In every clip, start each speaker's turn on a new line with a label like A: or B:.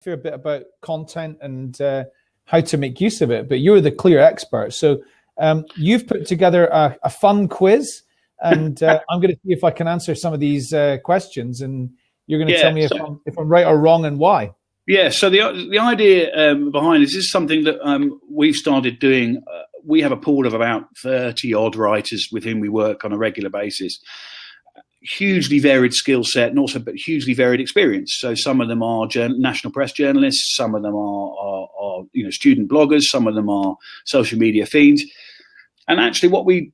A: fair bit about content and how to make use of it, but you're the clear expert. So you've put together a fun quiz, and I'm going to see if I can answer some of these questions, and you're going to tell me if I'm right or wrong and why.
B: Yeah, so the idea behind this is something that we've started doing. We have a pool of about 30 odd writers with whom we work on a regular basis. Hugely varied skill set, and also but hugely varied experience. So some of them are national press journalists, some of them are student bloggers, some of them are social media fiends. And actually, what we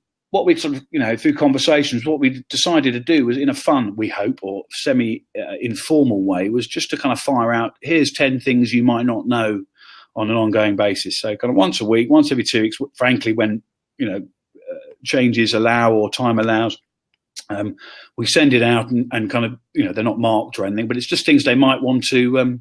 B: sort of through conversations, what we decided to do was in a fun, we hope, or semi informal way, was just to kind of fire out, here's 10 things you might not know on an ongoing basis. So kind of once a week, once every 2 weeks, frankly, when changes allow or time allows. We send it out and kind of, they're not marked or anything, but it's just things they might want to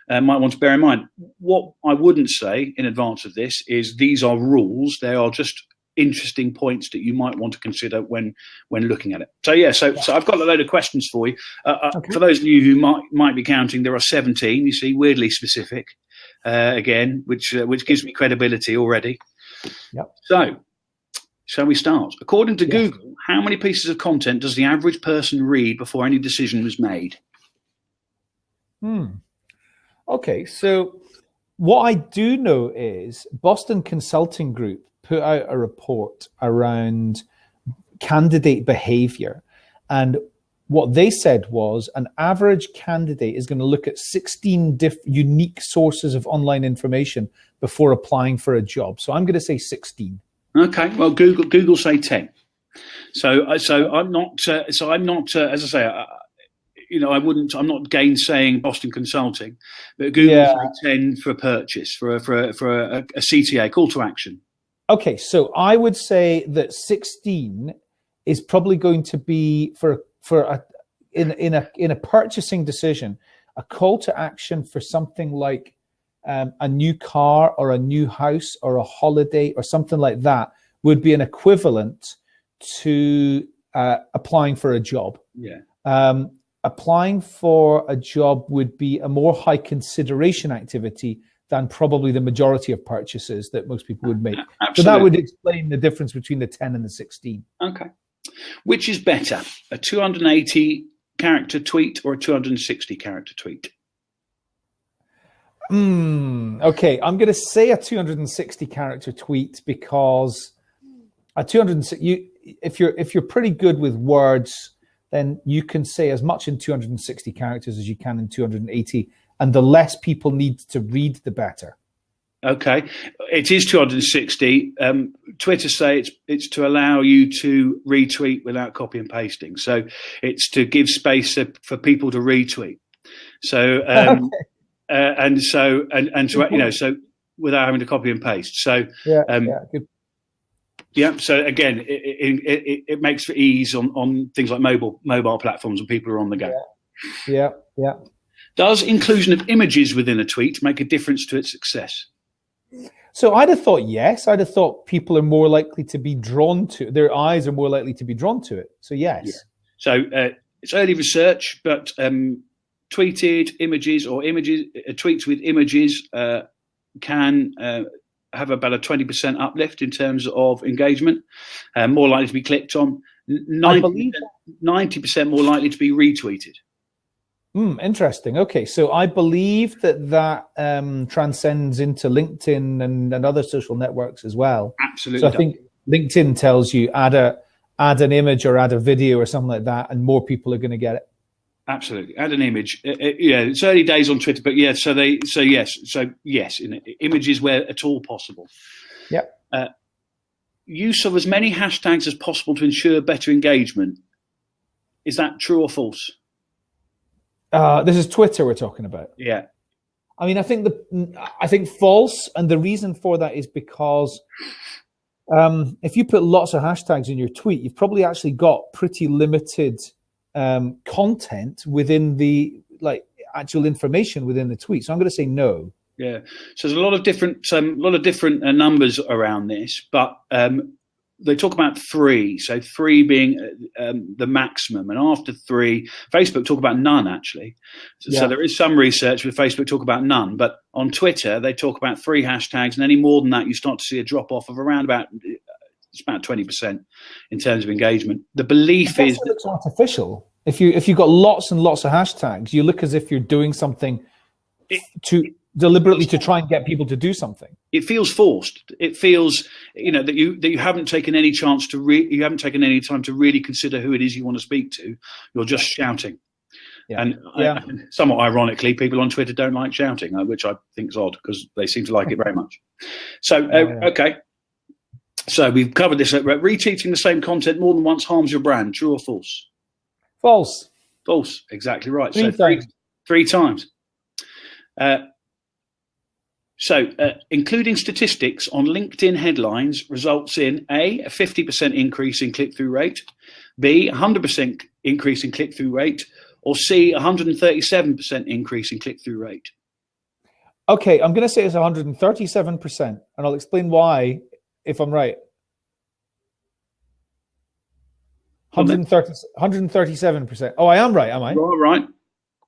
B: bear in mind. What I wouldn't say in advance of this is these are rules. They are just interesting points that you might want to consider when looking at it. So I've got a load of questions for you. Okay. For those of you who might be counting, there are 17. You see, weirdly specific again, which gives me credibility already.
A: Yep.
B: So. Shall we start? According to Google, how many pieces of content does the average person read before any decision was made?
A: Okay, so what I do know is Boston Consulting Group put out a report around candidate behavior. And what they said was an average candidate is going to look at 16 unique sources of online information before applying for a job. So I'm going to say 16.
B: Okay, well, Google say 10. So I'm not as I say, I'm not gainsaying Boston Consulting, but Google say 10 for a purchase for a CTA, call to action.
A: Okay, so I would say that 16 is probably going to be in a purchasing decision, a call to action for something like a new car or a new house or a holiday or something like that would be an equivalent to applying for a job.
B: Yeah.
A: Applying for a job would be a more high consideration activity than probably the majority of purchases that most people would make.
B: Absolutely.
A: So that would explain the difference between the 10 and the 16.
B: Okay. Which is better, a 280 character tweet or a 260 character tweet?
A: Okay, I'm going to say a 260 character tweet because a 260. If you're pretty good with words, then you can say as much in 260 characters as you can in 280, and the less people need to read, the better.
B: Okay, it is 260. Twitter say it's to allow you to retweet without copy and pasting. So it's to give space for people to retweet. So. Okay. So without having to copy and paste. So
A: good.
B: So again, it makes for ease on things like mobile platforms when people are on the go.
A: Yeah.
B: Does inclusion of images within a tweet make a difference to its success?
A: So I'd have thought yes. I'd have thought people are more likely to be drawn to it. Their eyes are more likely to be drawn to it. So yes. Yeah.
B: So it's early research, but tweeted images or tweets with images can have about a 20% uplift in terms of engagement, more likely to be clicked on, 90% more likely to be retweeted.
A: Interesting. Okay, so I believe that transcends into LinkedIn and other social networks as well.
B: Absolutely.
A: So I think LinkedIn tells you add an image or add a video or something like that, and more people are going to get it.
B: Absolutely, add an image. It's early days on Twitter, but yes. So yes, in images where at all possible.
A: Yeah.
B: Use of as many hashtags as possible to ensure better engagement. Is that true or false?
A: This is Twitter we're talking about.
B: Yeah.
A: I mean, I think false, and the reason for that is because if you put lots of hashtags in your tweet, you've probably actually got pretty limited content within the actual information within the tweet. So I'm going to say no.
B: Yeah. So there's a lot of different numbers around this, but they talk about 3, so 3 being the maximum, and after 3, Facebook talk about none actually. So there is some research with Facebook talk about none, but on Twitter they talk about 3 hashtags, and any more than that, you start to see a drop off of around about 20% in terms of engagement. The belief is
A: it looks artificial. If you've got lots and lots of hashtags, you look as if you're doing something to deliberately to try and get people to do something.
B: It feels forced. It feels, that you haven't taken any chance to you haven't taken any time to really consider who it is you want to speak to. You're just shouting. Yeah. And somewhat ironically, people on Twitter don't like shouting, which I think is odd because they seem to like it very much. So, okay. So we've covered this. Retweeting the same content more than once harms your brand. True or false?
A: False.
B: False. Exactly right.
A: 3 times.
B: 3 times. Including statistics on LinkedIn headlines results in A, a 50% increase in click-through rate, B, 100% increase in click-through rate, or C, 137% increase in click-through rate.
A: Okay, I'm going to say it's 137%, and I'll explain why if I'm right. 137%. Oh, I am right, am I?
B: You're right.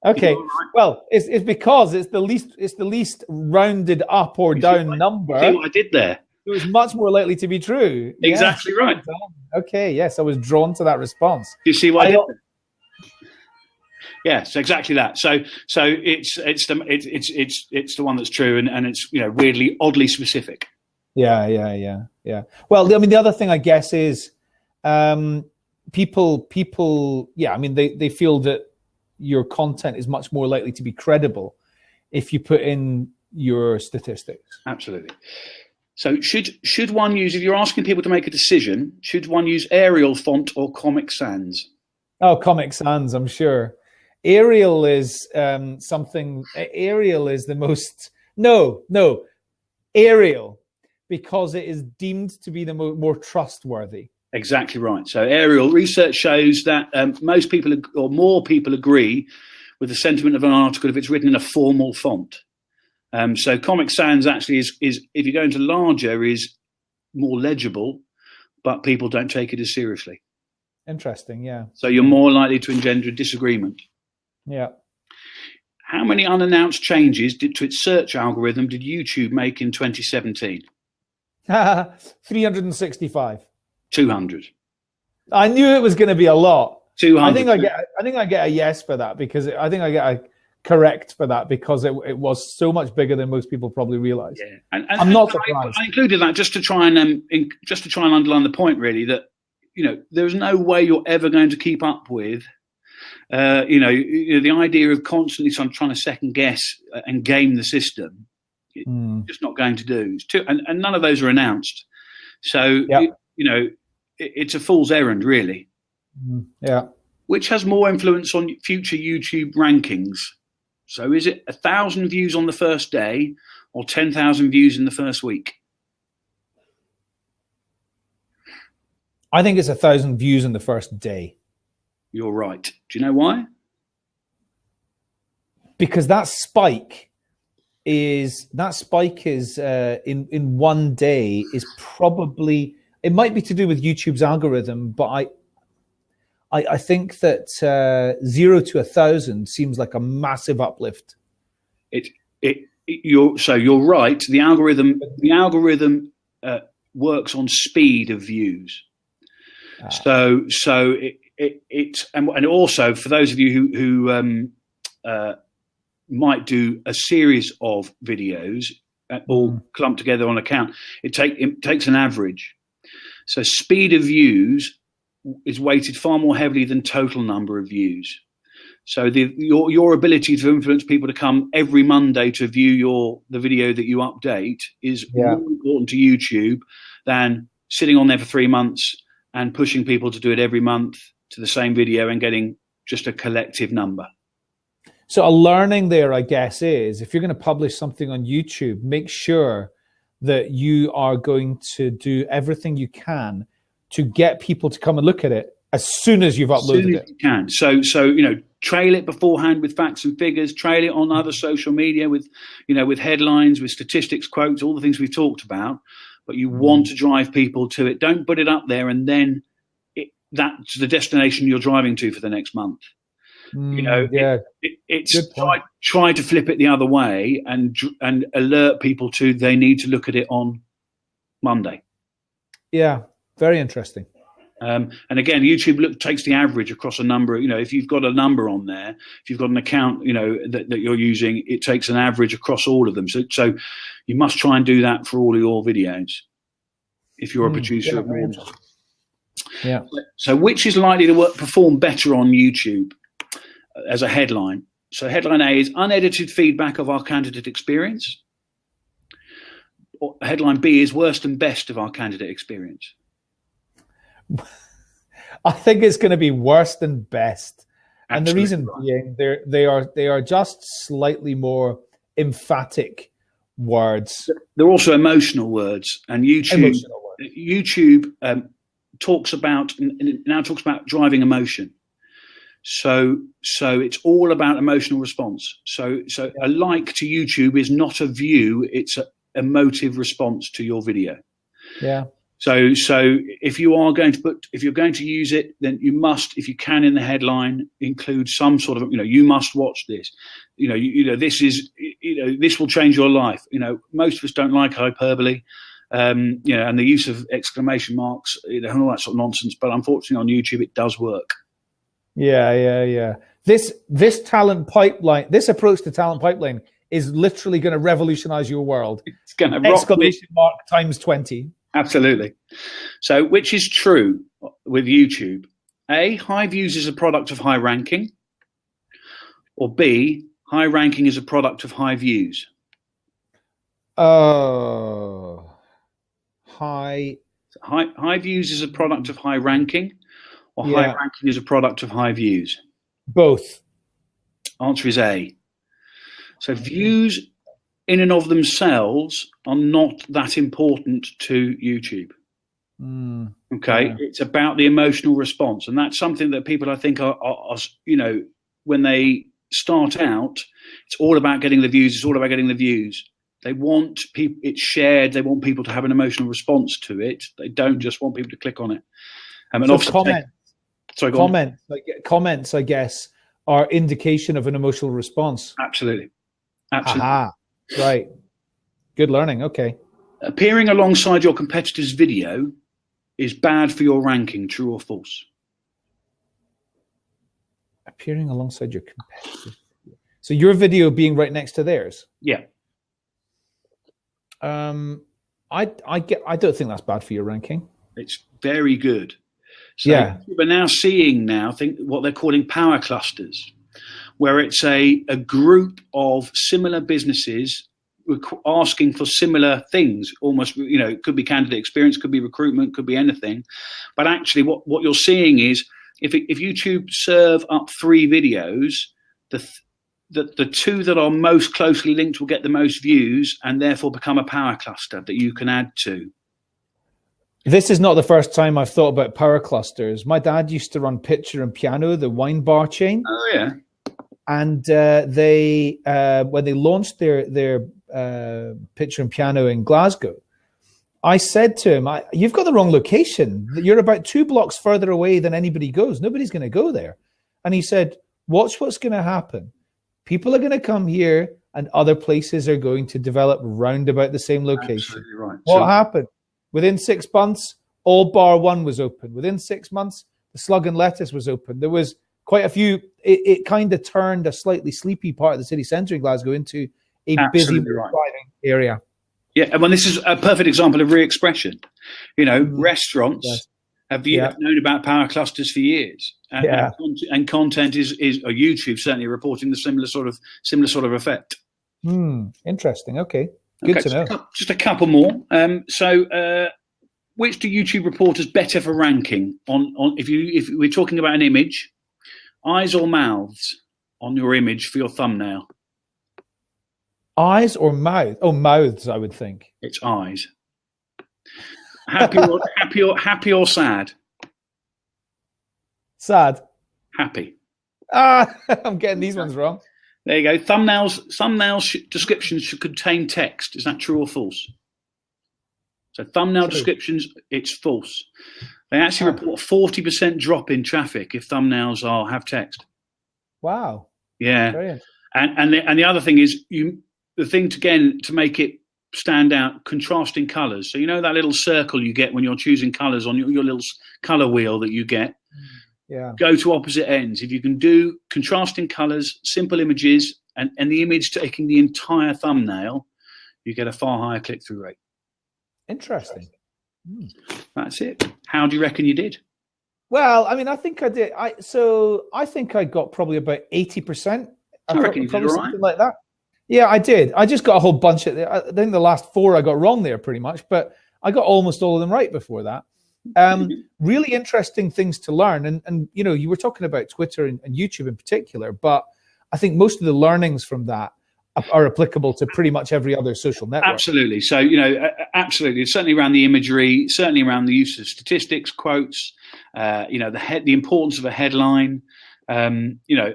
A: Okay. Well, it's because it's the least rounded up or down number.
B: See what I did there?
A: It was much more likely to be true.
B: Exactly right.
A: Okay. Yes, I was drawn to that response.
B: You see what I did there? Yes, exactly that. So it's the one that's true, and it's weirdly, oddly specific.
A: Yeah. Well, I mean, the other thing I guess is people. Yeah, I mean, they feel that your content is much more likely to be credible if you put in your statistics.
B: Absolutely. So should one use, if you're asking people to make a decision, should one use Arial font or Comic Sans?
A: Oh, Comic Sans, I'm sure. Arial is something. Arial is the most. No. Arial, because it is deemed to be the more trustworthy.
B: Exactly right. So Arial research shows that most people or more people agree with the sentiment of an article if it's written in a formal font. So Comic Sans actually is if you go into larger, is more legible, but people don't take it as seriously.
A: Interesting, yeah.
B: So you're more likely to engender a disagreement.
A: Yeah.
B: How many unannounced changes to its search algorithm did YouTube make in 2017?
A: 365.
B: 200.
A: I knew it was going to be a lot.
B: 200.
A: I think I get a yes for that, because I think I get a correct for that, because it was so much bigger than most people probably realize.
B: Yeah,
A: I'm not surprised.
B: I included that just to try and underline the point, really, that there's no way you're ever going to keep up with. The idea of constantly trying to second guess and game the system, just not going to do. And none of those are announced. So it's a fool's errand, really.
A: Yeah.
B: Which has more influence on future YouTube rankings? So is it 1,000 views on the first day or 10,000 views in the first week?
A: I think it's 1,000 views in the first day.
B: You're right. Do you know why?
A: Because that spike is in one day is probably, it might be to do with YouTube's algorithm, but I think that 0 to 1,000 seems like a massive uplift.
B: You're right. The algorithm works on speed of views. So and also for those of you who might do a series of videos all clumped together on account, it takes an average. So speed of views is weighted far more heavily than total number of views. So your ability to influence people to come every Monday to view the video that you update is more important to YouTube than sitting on there for 3 months and pushing people to do it every month to the same video and getting just a collective number.
A: So a learning there, I guess, is if you're going to publish something on YouTube, make sure that you are going to do everything you can to get people to come and look at it as soon as you've uploaded it.
B: You can. So trail it beforehand with facts and figures, trail it on other social media with headlines, with statistics, quotes, all the things we've talked about. but you want to drive people to it. Don't put it up there and then that's the destination you're driving to for the next month. It's try to flip it the other way and alert people to they need to look at it on Monday.
A: Yeah, very interesting.
B: And again, YouTube takes the average across a number. If you've got a number on there, if you've got an account, that you're using, it takes an average across all of them. So you must try and do that for all of your videos if you're a producer of more.
A: Yeah.
B: So which is likely to perform better on YouTube as a headline? So headline A is unedited feedback of our candidate experience. Or headline B is worst and best of our candidate experience.
A: I think it's going to be worse than best. Absolutely. And the reason being they are just slightly more emphatic words.
B: They're also emotional words, and YouTube talks about driving emotion. So it's all about emotional response. So a like to YouTube is not a view; it's an emotive response to your video.
A: Yeah.
B: So if you're going to use it, then you must, if you can, in the headline include some sort of, you must watch this. This will change your life. Most of us don't like hyperbole, and the use of exclamation marks, and all that sort of nonsense. But unfortunately, on YouTube, it does work.
A: Yeah. This talent pipeline, this approach to talent pipeline is literally going to revolutionize your world.
B: It's going to
A: exclamation mark times 20.
B: Absolutely. So which is true with YouTube? A, high views is a product of high ranking. Or B, high ranking is a product of high views.
A: High
B: views is a product of high ranking, or high ranking is a product of high views?
A: Both. Answer
B: is A. So views in and of themselves are not that important to YouTube. Okay, it's about the emotional response, and that's something that people, I think, are when they start out, it's all about getting the views. It's all about getting the views. They want people, it's shared. They want people to have an emotional response to it. They don't just want people to click on it.
A: Comments, I guess, are indication of an emotional response.
B: Absolutely.
A: Aha. Right. Good learning. Okay.
B: Appearing alongside your competitor's video is bad for your ranking. True or false?
A: Appearing alongside your competitor's video. So your video being right next to theirs?
B: Yeah.
A: I don't think that's bad for your ranking.
B: It's very good. So we're now seeing what they're calling power clusters, where it's a group of similar businesses asking for similar things. Almost, it could be candidate experience, could be recruitment, could be anything. But actually, what you're seeing is if YouTube serve up 3 videos, the 2 that are most closely linked will get the most views and therefore become a power cluster that you can add to.
A: This is not the first time I've thought about power clusters. My dad used to run Pitcher and Piano, the wine bar chain.
B: Oh yeah.
A: And they when they launched their Pitcher and Piano in Glasgow, I said to him, "You've got the wrong location. You're about 2 blocks further away than anybody goes. Nobody's going to go there." And he said, "Watch what's going to happen. People are going to come here, and other places are going to develop round about the same location."
B: Absolutely right.
A: What happened? Within 6 months, all bar 1 was open. Within 6 months, the Slug and Lettuce was open. There was quite a few. It kind of turned a slightly sleepy part of the city centre in Glasgow into a busy, thriving area.
B: Yeah, and this is a perfect example of re-expression. Restaurants have known about power clusters for years, and content is or YouTube certainly reporting the similar sort of effect.
A: Interesting. Okay. Good to know.
B: Just a couple more. Which do YouTube report as better for ranking on if we're talking about an image, eyes or mouths on your image for your thumbnail?
A: Eyes or mouth? Oh, mouths, I would think.
B: It's eyes. Happy or sad?
A: Sad.
B: Happy.
A: I'm getting these ones wrong.
B: There you go. Thumbnails descriptions should contain text. Is that true or false? So thumbnail descriptions, it's false. They actually report a 40% drop in traffic if thumbnails have text.
A: Wow.
B: Yeah.
A: Brilliant.
B: And the other thing is the thing to make it stand out, contrasting colours. So you know that little circle you get when you're choosing colours on your little colour wheel that you get?
A: Yeah.
B: Go to opposite ends. If you can do contrasting colours, simple images, and the image taking the entire thumbnail, you get a far higher click-through rate.
A: Interesting.
B: That's it. How do you reckon you did?
A: Well, I mean, I think I did. I think I got probably about 80%.
B: I reckon you did all right.
A: Something like that. Yeah, I did. I just got a whole bunch of. I think the last 4 I got wrong there pretty much, but I got almost all of them right before that. Really interesting things to learn, and you know, you were talking about Twitter and YouTube in particular, but I think most of the learnings from that are applicable to pretty much every other social network.
B: Absolutely. So, you know, absolutely. Certainly around the imagery, certainly around the use of statistics, quotes, you know, the importance of a headline, you know,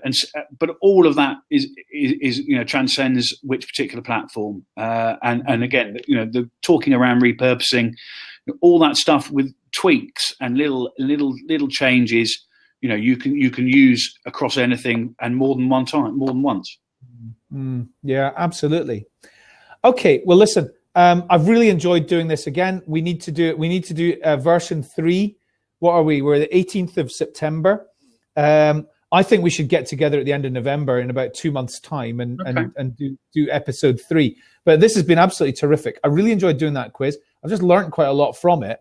B: but all of that is, you know, transcends which particular platform. And again, you know, the talking around repurposing, all that stuff with tweaks and little changes, you know, you can use across anything and more than once.
A: Yeah, absolutely. Okay, well, listen, I've really enjoyed doing this again. We need to do version 3. What are we? We're the 18th of September. I think we should get together at the end of November in about 2 months' time and do episode 3. But this has been absolutely terrific. I really enjoyed doing that quiz. I've just learned quite a lot from it.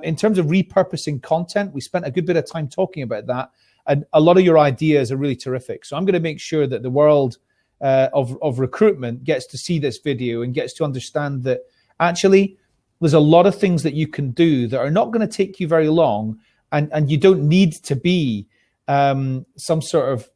A: In terms of repurposing content, we spent a good bit of time talking about that. And a lot of your ideas are really terrific. So I'm going to make sure that the world of recruitment gets to see this video and gets to understand that actually there's a lot of things that you can do that are not going to take you very long, and you don't need to be some sort of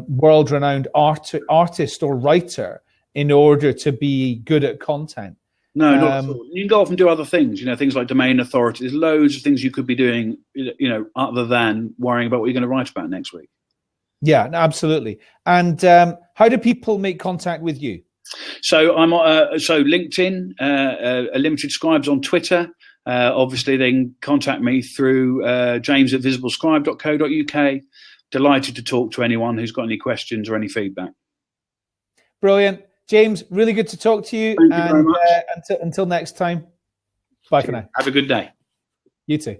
A: world-renowned artist or writer in order to be good at content.
B: No, not at all. You can go off and do other things, you know, things like domain authority. There's loads of things you could be doing, you know, other than worrying about what you're going to write about next week. Yeah,
A: no, absolutely. And how do people make contact with you?
B: So I'm LinkedIn, Limited Scribes on Twitter. Obviously, they can contact me through james@visiblescribe.co.uk. Delighted to talk to anyone who's got any questions or any feedback.
A: Brilliant. James, really good to talk to you.
B: Thank you very much.
A: Until next time, bye for now.
B: Have a good day.
A: You too.